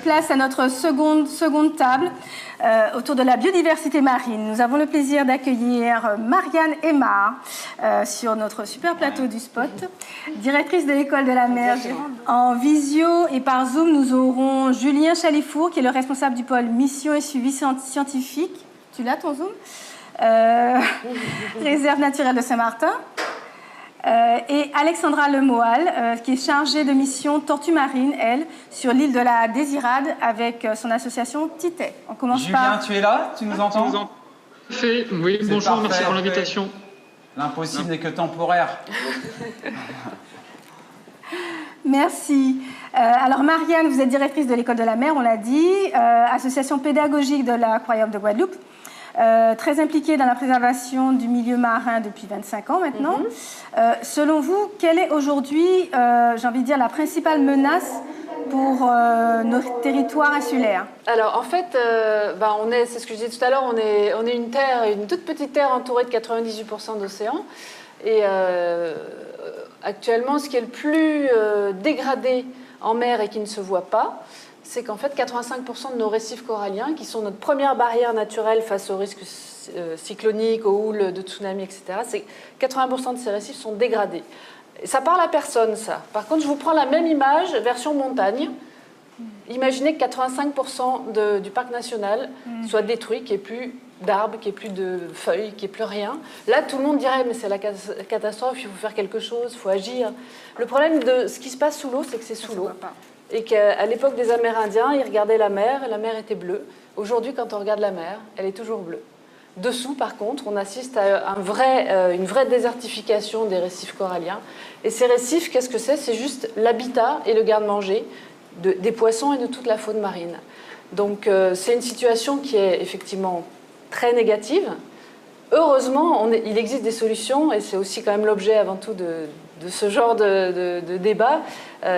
place à notre seconde table autour de la biodiversité marine. Nous avons le plaisir d'accueillir Marianne Aymar sur notre super plateau du Spot, directrice de l'école de la mer. En visio et par Zoom, nous aurons Julien Chalifour, qui est le responsable du pôle mission et suivi scientifique. Tu l'as ton Zoom Réserve naturelle de Saint-Martin. Et Alexandra Lemoal, qui est chargée de mission tortue marine, elle, sur l'île de la Désirade avec son association Titet. On commence Julien, par... tu es là? Tu nous entends? Fait. Oui, bonjour, parfait, merci pour l'invitation. L'impossible n'est que temporaire. Merci. Alors Marianne, vous êtes directrice de l'école de la mer, on l'a dit, association pédagogique de l'aquarium de Guadeloupe. Très impliquée dans la préservation du milieu marin depuis 25 ans maintenant. Selon vous, quelle est aujourd'hui, j'ai envie de dire, la principale menace pour nos territoires insulaires? Alors en fait, c'est ce que je disais tout à l'heure, on est une toute petite terre entourée de 98% d'océan. Et actuellement, ce qui est le plus dégradé en mer et qui ne se voit pas, c'est qu'en fait 85% de nos récifs coralliens, qui sont notre première barrière naturelle face aux risques cycloniques, aux houles de tsunami, etc., c'est 80% de ces récifs sont dégradés. Et ça parle à personne, ça. Par contre, je vous prends la même image, version montagne. Imaginez que 85% du parc national soit détruit, qu'il n'y ait plus d'arbres, qu'il n'y ait plus de feuilles, qu'il n'y ait plus rien. Là, tout le monde dirait, mais c'est la catastrophe, il faut faire quelque chose, il faut agir. Le problème de ce qui se passe sous l'eau, c'est que c'est sous l'eau. Et qu'à l'époque des Amérindiens, ils regardaient la mer et la mer était bleue. Aujourd'hui, quand on regarde la mer, elle est toujours bleue. Dessous, par contre, on assiste à une vraie désertification des récifs coralliens. Et ces récifs, qu'est-ce que c'est? C'est juste l'habitat et le garde-manger des poissons et de toute la faune marine. Donc c'est une situation qui est effectivement très négative. Heureusement, il existe des solutions, et c'est aussi quand même l'objet avant tout de ce genre de débat,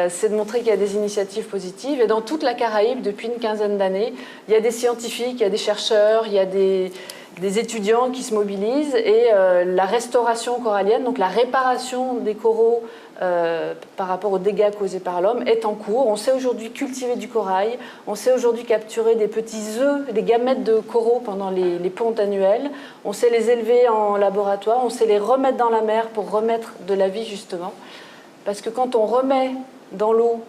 c'est de montrer qu'il y a des initiatives positives. Et dans toute la Caraïbe, depuis une quinzaine d'années, il y a des scientifiques, il y a des chercheurs, il y a des étudiants qui se mobilisent. Et la restauration corallienne, donc la réparation des coraux par rapport aux dégâts causés par l'homme, est en cours. On sait aujourd'hui cultiver du corail, on sait aujourd'hui capturer des petits œufs, des gamètes de coraux pendant les pontes annuelles, on sait les élever en laboratoire, on sait les remettre dans la mer pour remettre de la vie justement. Parce que quand on remet dans l'eau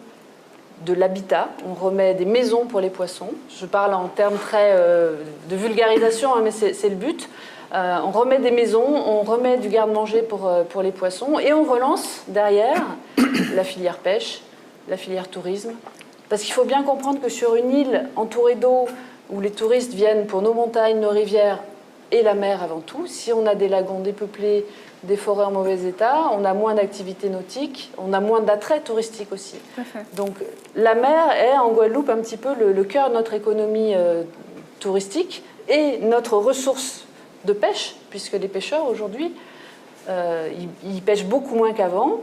de l'habitat, on remet des maisons pour les poissons, je parle en termes très de vulgarisation, mais c'est le but. On remet des maisons, on remet du garde-manger pour les poissons et on relance derrière la filière pêche, la filière tourisme. Parce qu'il faut bien comprendre que sur une île entourée d'eau où les touristes viennent pour nos montagnes, nos rivières et la mer avant tout, si on a des lagons dépeuplés, des forêts en mauvais état, on a moins d'activités nautiques, on a moins d'attrait touristique aussi. Donc la mer est en Guadeloupe un petit peu le cœur de notre économie touristique et notre ressource de pêche, puisque les pêcheurs aujourd'hui, ils pêchent beaucoup moins qu'avant.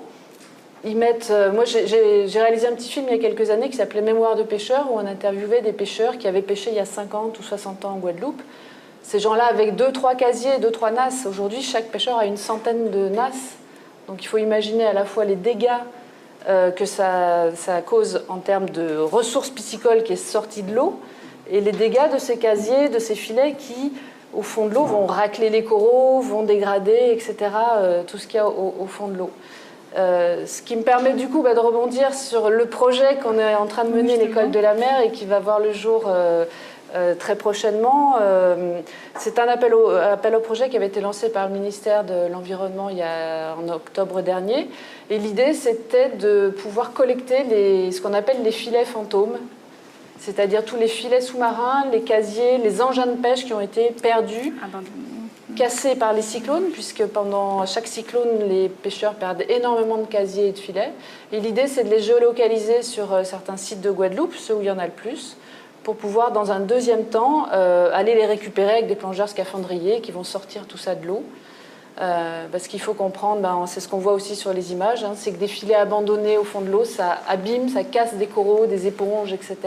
Moi, j'ai réalisé un petit film il y a quelques années qui s'appelait Mémoire de pêcheurs, où on interviewait des pêcheurs qui avaient pêché il y a 50 ou 60 ans en Guadeloupe. Ces gens-là avec 2-3 casiers, 2-3 nasses. Aujourd'hui, chaque pêcheur a une centaine de nasses. Donc il faut imaginer à la fois les dégâts que ça cause en termes de ressources piscicoles qui est sortie de l'eau, et les dégâts de ces casiers, de ces filets qui, au fond de l'eau, vont racler les coraux, vont dégrader, etc., tout ce qu'il y a au fond de l'eau. Ce qui me permet du coup de rebondir sur le projet qu'on est en train de mener, l'école de la mer, et qui va voir le jour très prochainement. C'est un appel au projet qui avait été lancé par le ministère de l'Environnement en octobre dernier. Et l'idée, c'était de pouvoir collecter ce qu'on appelle les filets fantômes, c'est-à-dire tous les filets sous-marins, les casiers, les engins de pêche qui ont été perdus, cassés par les cyclones, puisque pendant chaque cyclone, les pêcheurs perdent énormément de casiers et de filets. Et l'idée, c'est de les géolocaliser sur certains sites de Guadeloupe, ceux où il y en a le plus, pour pouvoir, dans un deuxième temps, aller les récupérer avec des plongeurs scaphandriers qui vont sortir tout ça de l'eau. Parce qu'il faut comprendre, c'est ce qu'on voit aussi sur les images, c'est que des filets abandonnés au fond de l'eau, ça abîme, ça casse des coraux, des éponges, etc.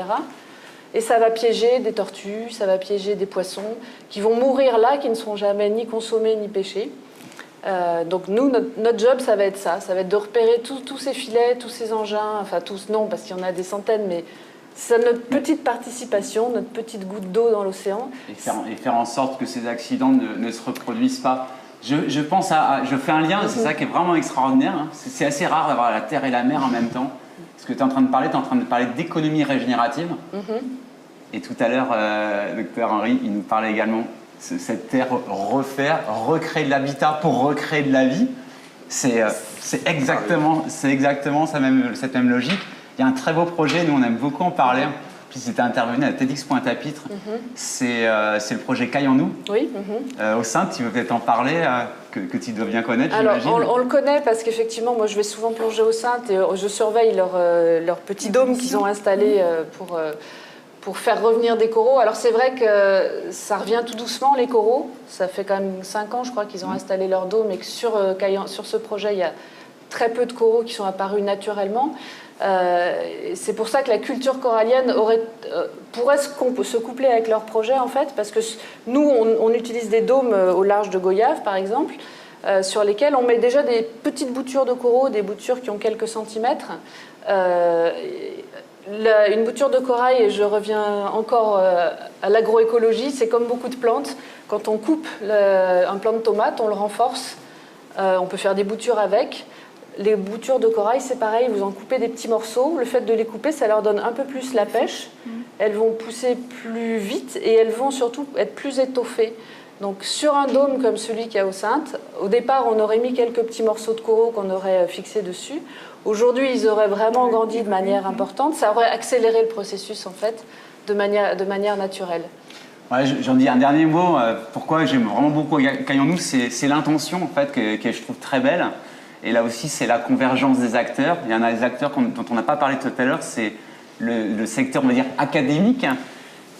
Et ça va piéger des tortues, ça va piéger des poissons qui vont mourir là, qui ne seront jamais ni consommés ni pêchés. Donc nous, notre job, ça va être de repérer tous ces filets, tous ces engins, enfin tous non, parce qu'il y en a des centaines, mais C'est notre petite participation, notre petite goutte d'eau dans l'océan. Et faire en sorte que ces accidents ne se reproduisent pas. Je pense je fais un lien, c'est ça qui est vraiment extraordinaire. Hein. C'est assez rare d'avoir la terre et la mer en même temps. Ce que tu es en train de parler, d'économie régénérative. Et tout à l'heure, docteur Henry, il nous parlait également de cette terre recréer de l'habitat pour recréer de la vie. C'est exactement cette même logique. Il y a un très beau projet, nous on aime beaucoup en parler. Puis c'était intervenu à TEDx Pointe-à-Pitre. C'est le projet Caille en nous. Oui. Au sein, tu veux peut-être en parler, que tu dois bien connaître, alors, j'imagine. on le connaît parce qu'effectivement, moi je vais souvent plonger au Saintes et je surveille leur petit dôme qu'ils ont installé pour faire revenir des coraux. Alors c'est vrai que ça revient tout doucement, les coraux. Ça fait quand même 5 ans, je crois, qu'ils ont installé leur dôme et que sur ce projet, il y a très peu de coraux qui sont apparus naturellement. C'est pour ça que la culture corallienne pourrait se coupler avec leur projet, en fait, parce que nous, on utilise des dômes au large de Goyave, par exemple, sur lesquels on met déjà des petites boutures de coraux, des boutures qui ont quelques centimètres. Une bouture de corail, et je reviens encore à l'agroécologie, c'est comme beaucoup de plantes. Quand on coupe un plant de tomate, on le renforce. On peut faire des boutures avec. Les boutures de corail, c'est pareil, vous en coupez des petits morceaux. Le fait de les couper, ça leur donne un peu plus la pêche. Elles vont pousser plus vite et elles vont surtout être plus étoffées. Donc sur un dôme comme celui qu'il y a au Saintes, au départ, on aurait mis quelques petits morceaux de coraux qu'on aurait fixés dessus. Aujourd'hui, ils auraient vraiment grandi de manière importante. Ça aurait accéléré le processus, en fait, de manière naturelle. Ouais, j'en dis un dernier mot. Pourquoi j'aime vraiment beaucoup Caille en nous, c'est l'intention, en fait, que je trouve très belle. Et là aussi, c'est la convergence des acteurs. Il y en a des acteurs dont on n'a pas parlé tout à l'heure, c'est le secteur, on va dire, académique.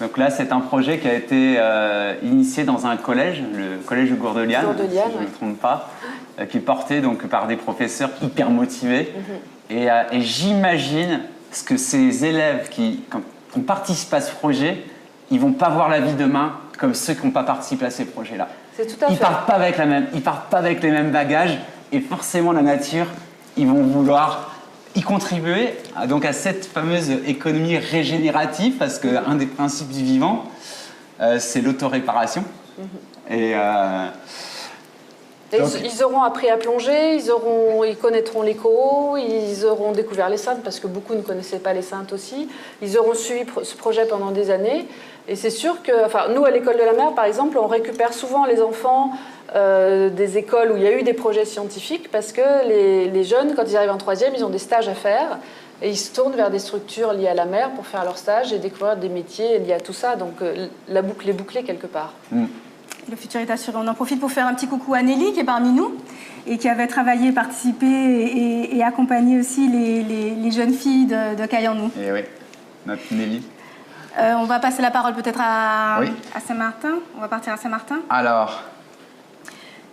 Donc là, c'est un projet qui a été initié dans un collège, le collège de Gourdeliane, si je ne me trompe pas, qui est porté donc, par des professeurs hyper motivés. Et j'imagine ce que ces élèves quand on participe à ce projet, ils ne vont pas voir la vie demain comme ceux qui n'ont pas participé à ces projets-là. C'est tout à fait. Ils partent pas avec les mêmes bagages. Et forcément, la nature, ils vont vouloir y contribuer donc à cette fameuse économie régénérative, parce qu'un des principes du vivant, c'est l'autoréparation. Et ils auront appris à plonger, ils connaîtront les coraux, ils auront découvert les Saintes, parce que beaucoup ne connaissaient pas les Saintes aussi. Ils auront suivi ce projet pendant des années. Et c'est sûr que, nous, à l'École de la Mer, par exemple, on récupère souvent les enfants des écoles où il y a eu des projets scientifiques, parce que les jeunes, quand ils arrivent en 3e, ils ont des stages à faire et ils se tournent vers des structures liées à la mer pour faire leur stage et découvrir des métiers liés à tout ça. Donc la boucle est bouclée quelque part. Le futur est assuré. On en profite pour faire un petit coucou à Nelly qui est parmi nous et qui avait travaillé, participé et accompagné aussi les jeunes filles de Caille en nous. Et oui, notre Nelly. On va passer la parole peut-être à Saint-Martin. On va partir à Saint-Martin. Alors,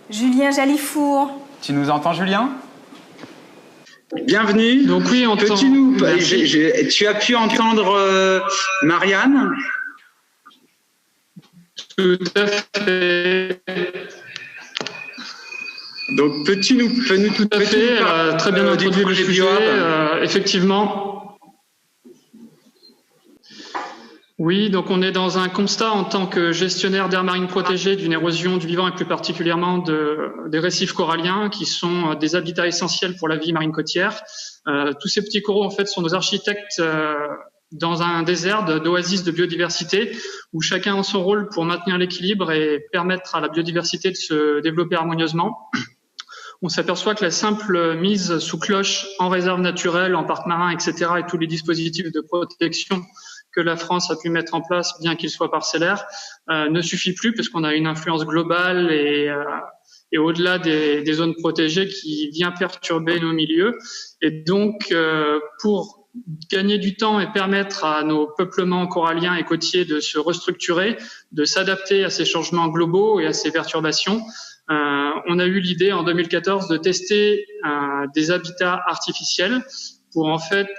Julien Jalifour. Tu nous entends, Julien? Bienvenue. Donc oui, on t'entend. Tu as pu entendre Marianne? Tout à fait. Donc peux-tu nous tout à fait, elle a très bien introduit le sujet. Effectivement. Oui, donc on est dans un constat en tant que gestionnaire d'aires marines protégées d'une érosion du vivant et plus particulièrement des récifs coralliens qui sont des habitats essentiels pour la vie marine côtière. Tous ces petits coraux en fait sont nos architectes dans un désert d'oasis de biodiversité où chacun a son rôle pour maintenir l'équilibre et permettre à la biodiversité de se développer harmonieusement. On s'aperçoit que la simple mise sous cloche en réserve naturelle, en parc marin, etc. et tous les dispositifs de protection que la France a pu mettre en place, bien qu'ils soient parcellaires, ne suffit plus parce qu'on a une influence globale et au-delà des zones protégées qui vient perturber nos milieux. Et donc, pour gagner du temps et permettre à nos peuplements coralliens et côtiers de se restructurer, de s'adapter à ces changements globaux et à ces perturbations, on a eu l'idée en 2014 de tester des habitats artificiels pour en fait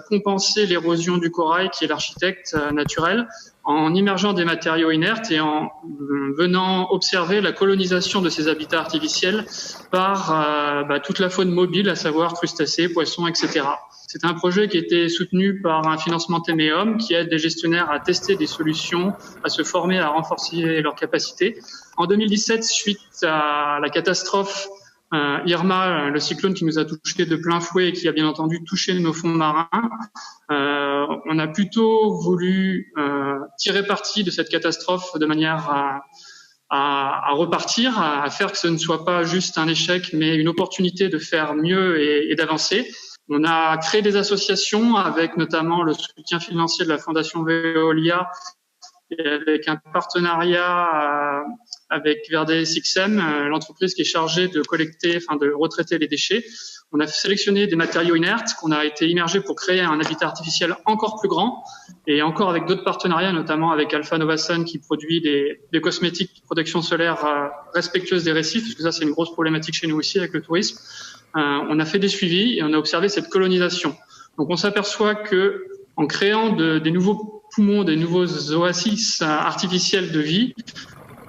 compenser l'érosion du corail, qui est l'architecte naturel, en immergeant des matériaux inertes et en venant observer la colonisation de ces habitats artificiels par toute la faune mobile, à savoir crustacés, poissons, etc. C'est un projet qui a été soutenu par un financement Téméum qui aide les gestionnaires à tester des solutions, à se former, à renforcer leurs capacités. En 2017, suite à la catastrophe Irma, le cyclone qui nous a touchés de plein fouet et qui a bien entendu touché nos fonds marins, on a plutôt voulu tirer parti de cette catastrophe de manière à repartir, à faire que ce ne soit pas juste un échec, mais une opportunité de faire mieux et d'avancer. On a créé des associations avec notamment le soutien financier de la Fondation Veolia et avec un partenariat avec Verdes XM, l'entreprise qui est chargée de collecter, de retraiter les déchets. On a sélectionné des matériaux inertes qu'on a été immergés pour créer un habitat artificiel encore plus grand et encore avec d'autres partenariats, notamment avec Alpha Novasun qui produit des cosmétiques de protection solaire respectueuses des récifs, parce que ça c'est une grosse problématique chez nous aussi avec le tourisme. On a fait des suivis et on a observé cette colonisation. Donc on s'aperçoit que en créant des nouveaux poumons, des nouveaux oasis artificiels de vie,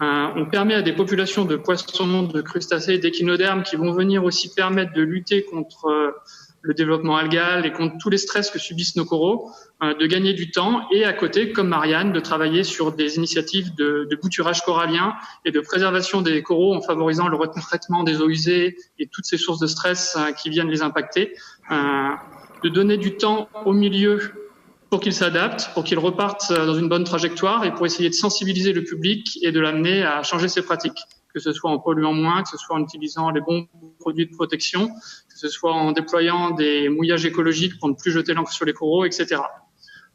on permet à des populations de poissons, de crustacés et d'échinodermes qui vont venir aussi permettre de lutter contre le développement algal et contre tous les stress que subissent nos coraux, de gagner du temps et à côté, comme Marianne, de travailler sur des initiatives de bouturage corallien et de préservation des coraux en favorisant le retraitement des eaux usées et toutes ces sources de stress qui viennent les impacter, de donner du temps au milieu pour qu'ils s'adaptent, pour qu'ils repartent dans une bonne trajectoire et pour essayer de sensibiliser le public et de l'amener à changer ses pratiques, que ce soit en polluant moins, que ce soit en utilisant les bons produits de protection, que ce soit en déployant des mouillages écologiques pour ne plus jeter l'encre sur les coraux, etc.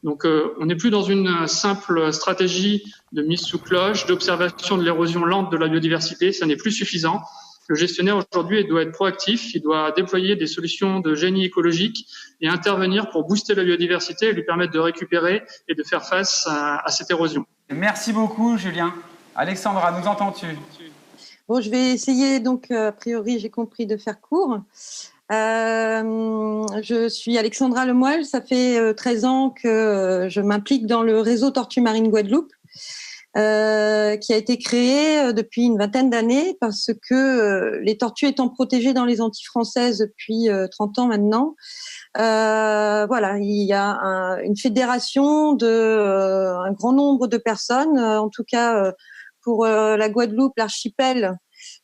Donc on n'est plus dans une simple stratégie de mise sous cloche, d'observation de l'érosion lente de la biodiversité, ça n'est plus suffisant. Le gestionnaire aujourd'hui il doit être proactif, il doit déployer des solutions de génie écologique et intervenir pour booster la biodiversité et lui permettre de récupérer et de faire face à cette érosion. Merci beaucoup Julien. Alexandra, nous entends-tu? Bon, je vais essayer donc, a priori j'ai compris, de faire court. Je suis Alexandra Lemoyle, ça fait 13 ans que je m'implique dans le réseau Tortues Marines Guadeloupe. Qui a été créé depuis une vingtaine d'années parce que les tortues étant protégées dans les Antilles françaises depuis 30 ans maintenant, voilà, il y a une fédération de un grand nombre de personnes, en tout cas pour la Guadeloupe, l'archipel,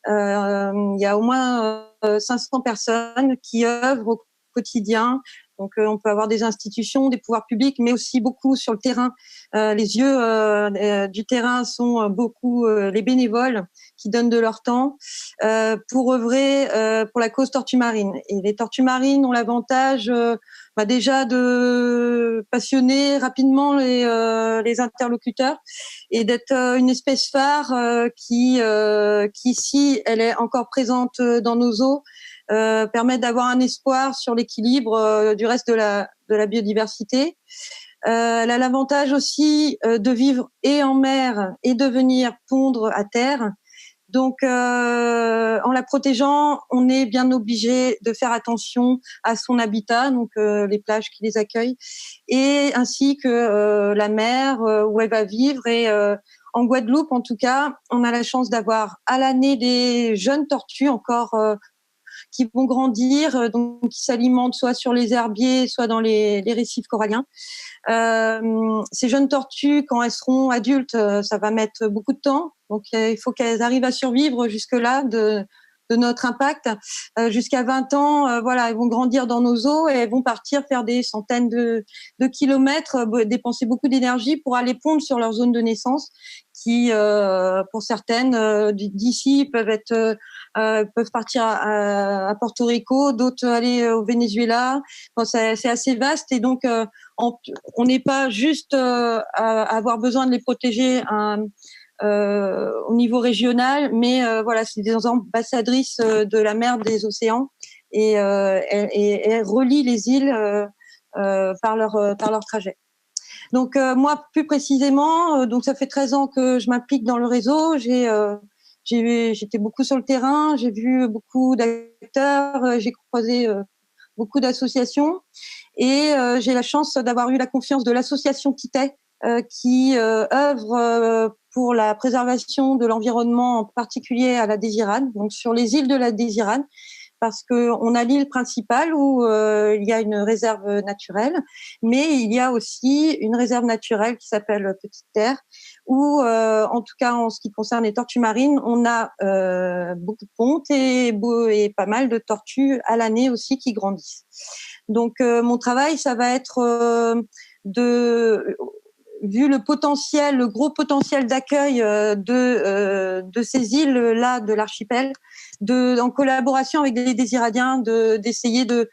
il y a au moins 500 personnes qui œuvrent au quotidien. Donc, on peut avoir des institutions, des pouvoirs publics, mais aussi beaucoup sur le terrain. Les yeux du terrain sont beaucoup les bénévoles qui donnent de leur temps pour œuvrer pour la cause tortue marine. Et les tortues marines ont l'avantage déjà de passionner rapidement les interlocuteurs et d'être une espèce phare qui, si elle est encore présente dans nos eaux, permet d'avoir un espoir sur l'équilibre du reste de la biodiversité. Elle a l'avantage aussi de vivre et en mer et de venir pondre à terre. Donc, en la protégeant, on est bien obligé de faire attention à son habitat, donc les plages qui les accueillent, et ainsi que la mer où elle va vivre. Et en Guadeloupe, en tout cas, on a la chance d'avoir à l'année des jeunes tortues encore qui vont grandir, donc qui s'alimentent soit sur les herbiers, soit dans les récifs coralliens. Ces jeunes tortues, quand elles seront adultes, ça va mettre beaucoup de temps. Donc, il faut qu'elles arrivent à survivre jusque-là de notre impact. Jusqu'à 20 ans, voilà, elles vont grandir dans nos eaux et elles vont partir faire des centaines de kilomètres, dépenser beaucoup d'énergie pour aller pondre sur leur zone de naissance qui, pour certaines, d'ici peuvent partir à Porto Rico, d'autres aller au Venezuela. Bon, c'est assez vaste et donc on n'est pas juste à avoir besoin de les protéger au niveau régional, mais voilà, c'est des ambassadrices de la mer, des océans, et elles relient les îles par leur trajet. Donc moi, plus précisément, donc ça fait 13 ans que je m'implique dans le réseau. J'étais beaucoup sur le terrain, j'ai vu beaucoup d'acteurs, j'ai croisé beaucoup d'associations. Et j'ai la chance d'avoir eu la confiance de l'association Titet, qui œuvre pour la préservation de l'environnement, en particulier à la Désirade, donc sur les îles de la Désirade, parce que on a l'île principale où il y a une réserve naturelle, mais il y a aussi une réserve naturelle qui s'appelle Petite Terre, où en tout cas en ce qui concerne les tortues marines, on a beaucoup de pontes et pas mal de tortues à l'année aussi qui grandissent. Donc mon travail, ça va être vu le potentiel, le gros potentiel d'accueil de ces îles-là de l'archipel, en collaboration avec les Désiradiens, d'essayer de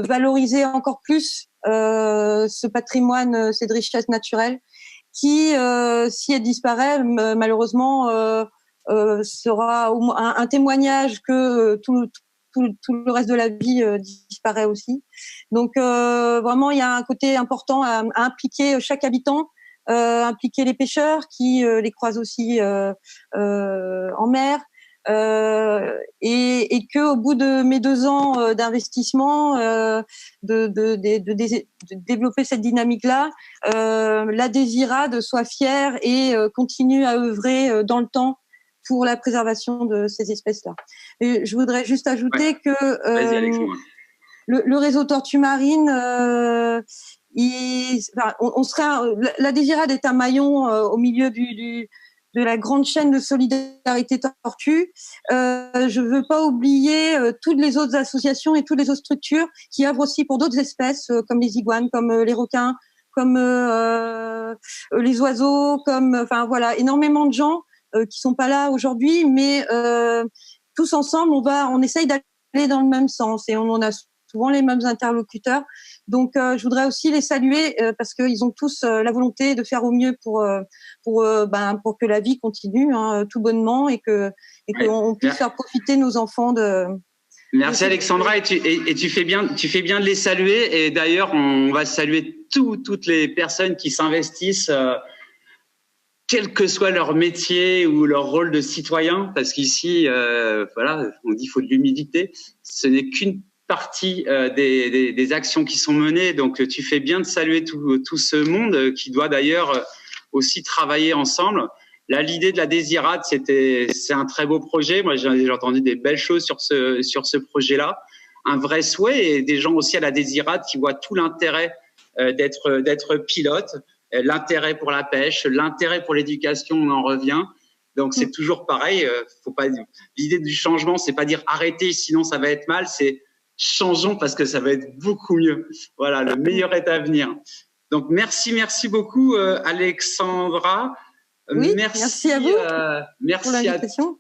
valoriser encore plus ce patrimoine, cette richesse naturelle, qui, si elle disparaît, malheureusement, sera au moins un témoignage que tout le reste de la vie disparaît aussi. Donc vraiment, il y a un côté important à impliquer chaque habitant, impliquer les pêcheurs qui les croisent aussi en mer, et que au bout de mes 2 ans d'investissement, de développer cette dynamique-là, la Désirade soit fière et continue à œuvrer dans le temps pour la préservation de ces espèces-là. Et je voudrais juste ajouter que le réseau Tortues Marines, la Désirade est un maillon au milieu de la grande chaîne de solidarité tortue. Je veux pas oublier toutes les autres associations et toutes les autres structures qui œuvrent aussi pour d'autres espèces, comme les iguanes, comme les requins, comme les oiseaux, enfin voilà, énormément de gens qui sont pas là aujourd'hui, mais tous ensemble, on essaye d'aller dans le même sens et on en a souvent les mêmes interlocuteurs. Donc, je voudrais aussi les saluer parce qu'ils ont tous la volonté de faire au mieux pour que la vie continue tout bonnement et qu'on puisse faire profiter nos enfants de. Merci Alexandra, et tu fais bien de les saluer. Et d'ailleurs, on va saluer toutes les personnes qui s'investissent, quel que soit leur métier ou leur rôle de citoyen, parce qu'ici, voilà, on dit qu'il faut de l'humilité. Ce n'est qu'une partie des actions qui sont menées. Donc, tu fais bien de saluer tout ce monde qui doit d'ailleurs aussi travailler ensemble. Là, l'idée de la Désirade, c'est un très beau projet. Moi, j'ai entendu des belles choses sur ce projet-là. Un vrai souhait, et des gens aussi à la Désirade qui voient tout l'intérêt d'être pilote, l'intérêt pour la pêche, l'intérêt pour l'éducation, on en revient. Donc, c'est toujours pareil. L'idée du changement, c'est pas dire arrêtez, sinon ça va être mal. C'est changeons parce que ça va être beaucoup mieux. Voilà, le meilleur est à venir. Donc, merci beaucoup, Alexandra. Oui, merci à vous pour l'invitation.